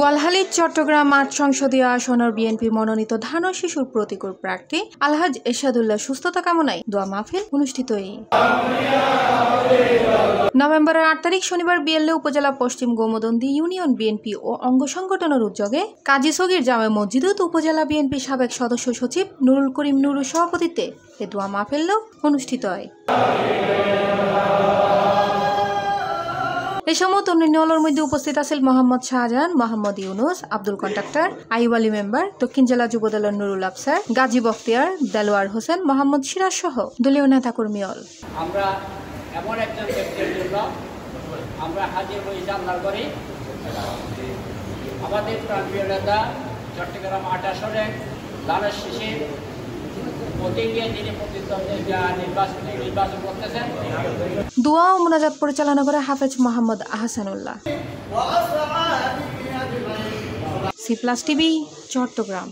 বোয়ালখালী চট্টগ্রাম ৮ সংসদীয় আসনের বিএনপি মনোনীত ধান ও শিশুর প্রতিকূল প্রার্থী আলহাজ এরশাদুল্লাহ সুস্থতা কামনায় দোয়া মাহফিল অনুষ্ঠিত। নভেম্বরের ৮ তারিখ শনিবার বিএলএ উপজেলা পশ্চিম গোমদন্দি ইউনিয়ন বিএনপি ও অঙ্গ সংগঠনের উদ্যোগে কাজী সগীর জামে মসজিদত উপজেলা বিএনপি সাবেক সদস্য সচিব নুরুল করিম নুরুর সভাপতিত্বে এ দোয়া মাহফিল অনুষ্ঠিত হয়। এই সময় তরুণীর মধ্যে উপস্থিত আছেন মোহাম্মদ শাহজাহান, মোহাম্মদ ইউনুস, আব্দুল কন্ট্রাক্টর, আইয়ুব আলী মেম্বার, দক্ষিণ জেলা যুবদলের নুরুল আফসার, গাজী বখতিয়ার, দেলোয়ার হোসেন, মোহাম্মদ সিরাজ সহ দলীয় নেতাকর্মী। আমরা এমন একজন ব্যক্তির জন্য আমরা হাজির হয়ে জানার করি আমাদের প্রাণপ্রিয় নেতা চট্টগ্রাম ৮ আসনে লালের শিশির দোয়া ও মুনাজাত পরিচালনা করে হাফেজ মোহাম্মদ আহসানুল্লাহ। সি+ টিভি, চট্টগ্রাম।